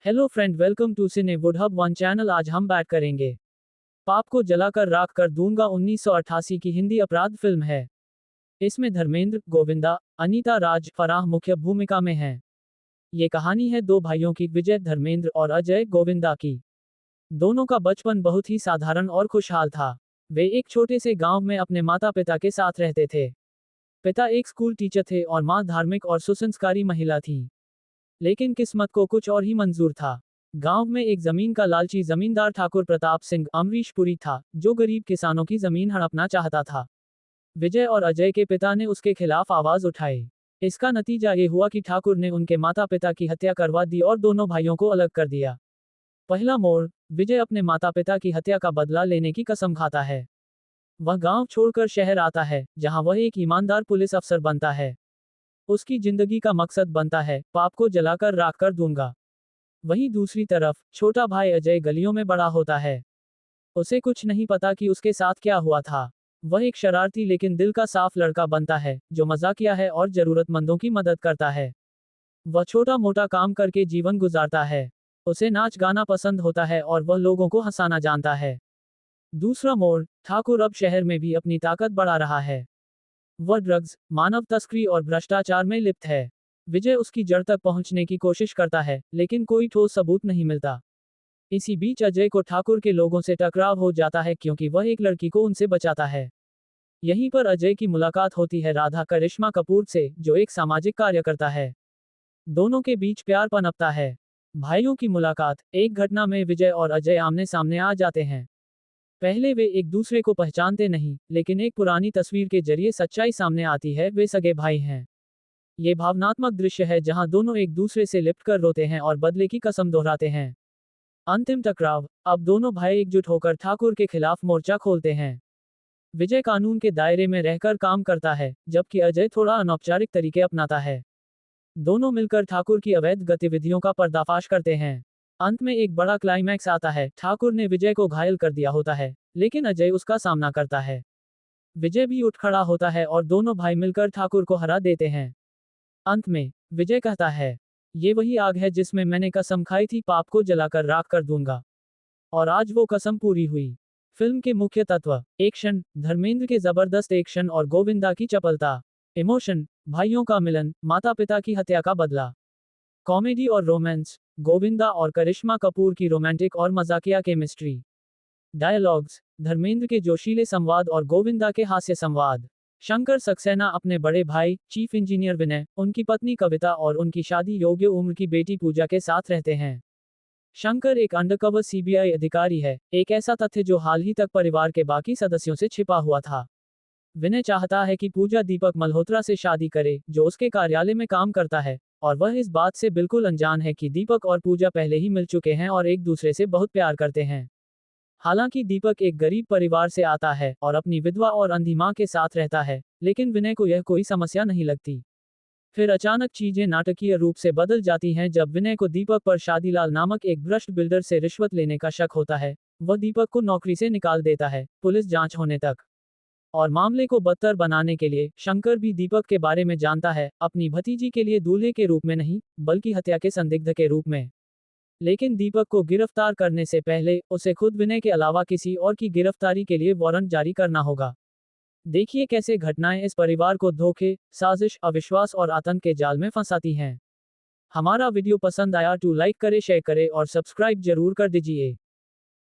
Hello friend, welcome to Cine Woodhub one channel. आज हम बात करेंगे पाप को जलाकर राख कर दूंगा। 1988 की हिंदी अपराध फिल्म है। इसमें धर्मेंद्र, गोविंदा, अनीता राज, फराह मुख्य भूमिका में हैं। ये कहानी है दो भाइयों की, विजय धर्मेंद्र और अजय गोविंदा की। दोनों का बचपन बहुत ही साधारण और खुशहाल था। वे एक छोटे से गांव में अपने माता पिता के साथ रहते थे। पिता एक स्कूल टीचर थे और मां धार्मिक और सुसंस्कारी महिला थी। लेकिन किस्मत को कुछ और ही मंजूर था। गांव में एक जमीन का लालची जमींदार ठाकुर प्रताप सिंह अमरीशपुरी था, जो गरीब किसानों की जमीन हड़पना चाहता था। विजय और अजय के पिता ने उसके खिलाफ आवाज उठाई। इसका नतीजा ये हुआ कि ठाकुर ने उनके माता पिता की हत्या करवा दी और दोनों भाइयों को अलग कर दिया। पहला मोड़, विजय अपने माता पिता की हत्या का बदला लेने की कसम खाता है। वह गांव छोड़कर शहर आता है, जहां वह एक ईमानदार पुलिस अफसर बनता है। उसकी जिंदगी का मकसद बनता है, पाप को जलाकर राख कर दूंगा। वहीं दूसरी तरफ छोटा भाई अजय गलियों में बड़ा होता है। उसे कुछ नहीं पता कि उसके साथ क्या हुआ था। वह एक शरारती लेकिन दिल का साफ लड़का बनता है, जो मजाकिया है और जरूरतमंदों की मदद करता है। वह छोटा मोटा काम करके जीवन गुजारता है। उसे नाच गाना पसंद होता है और वह लोगों को हंसाना जानता है। दूसरा मोड़, ठाकुर अब शहर में भी अपनी ताकत बढ़ा रहा है। वह ड्रग्स, मानव तस्करी और भ्रष्टाचार में लिप्त है। विजय उसकी जड़ तक पहुंचने की कोशिश करता है, लेकिन कोई ठोस सबूत नहीं मिलता। इसी बीच अजय को ठाकुर के लोगों से टकराव हो जाता है, क्योंकि वह एक लड़की को उनसे बचाता है। यहीं पर अजय की मुलाकात होती है राधा करिश्मा कपूर से, जो एक सामाजिक कार्यकर्ता है। दोनों के बीच प्यार पनपता है। भाइयों की मुलाकात, एक घटना में विजय और अजय आमने सामने आ जाते हैं। पहले वे एक दूसरे को पहचानते नहीं, लेकिन एक पुरानी तस्वीर के जरिए सच्चाई सामने आती है, वे सगे भाई हैं। ये भावनात्मक दृश्य है जहां दोनों एक दूसरे से लिपट कर रोते हैं और बदले की कसम दोहराते हैं। अंतिम टकराव, अब दोनों भाई एकजुट होकर ठाकुर के खिलाफ मोर्चा खोलते हैं। विजय कानून के दायरे में रहकर काम करता है, जबकि अजय थोड़ा अनौपचारिक तरीके अपनाता है। दोनों मिलकर ठाकुर की अवैध गतिविधियों का पर्दाफाश करते हैं। अंत में एक बड़ा क्लाइमैक्स आता है। ठाकुर ने विजय को घायल कर दिया होता है, लेकिन अजय उसका सामना करता है। विजय भी उठ खड़ा होता है और दोनों भाई मिलकर ठाकुर को हरा देते हैं। अंत में विजय कहता है, ये वही आग है जिसमें मैंने कसम खाई थी, पाप को जलाकर राख कर दूंगा। और आज वो कसम पूरी हुई। फिल्म के मुख्य तत्व, एक्शन, धर्मेंद्र के जबरदस्त एक्शन और गोविंदा की चपलता। इमोशन, भाइयों का मिलन, माता पिता की हत्या का बदला। कॉमेडी और रोमांस, गोविंदा और करिश्मा कपूर की रोमांटिक और मजाकिया केमिस्ट्री। डायलॉग्स, धर्मेंद्र के जोशीले संवाद और गोविंदा के हास्य संवाद। शंकर सक्सेना अपने बड़े भाई चीफ इंजीनियर विनय, उनकी पत्नी कविता और उनकी शादी योग्य उम्र की बेटी पूजा के साथ रहते हैं। शंकर एक अंडरकवर सीबीआई अधिकारी है, एक ऐसा तथ्य जो हाल ही तक परिवार के बाकी सदस्यों से छिपा हुआ था। विनय चाहता है कि पूजा दीपक मल्होत्रा से शादी करे, जो उसके कार्यालय में काम करता है, और वह इस बात से बिल्कुल अनजान है कि दीपक और पूजा पहले ही मिल चुके हैं और एक दूसरे से बहुत प्यार करते हैं। हालांकि दीपक एक गरीब परिवार से आता है और अपनी विधवा और अंधी मां के साथ रहता है, लेकिन विनय को यह कोई समस्या नहीं लगती। फिर अचानक चीजें नाटकीय रूप से बदल जाती हैं जब विनय को दीपक पर शादीलाल नामक एक भ्रष्ट बिल्डर से रिश्वत लेने का शक होता है। वह दीपक को नौकरी से निकाल देता है, पुलिस जांच होने तक। और मामले को बदतर बनाने के लिए शंकर भी दीपक के बारे में जानता है, अपनी भतीजी के लिए दूल्हे के रूप में नहीं, बल्कि हत्या के संदिग्ध के रूप में। लेकिन दीपक को गिरफ्तार करने से पहले उसे खुद विनय के अलावा किसी और की गिरफ्तारी के लिए वारंट जारी करना होगा। देखिए कैसे घटनाएं इस परिवार को धोखे, साजिश, अविश्वास और आतंक के जाल में फंसाती हैं। हमारा वीडियो पसंद आया तो लाइक करे, शेयर करे और सब्सक्राइब जरूर कर दीजिए।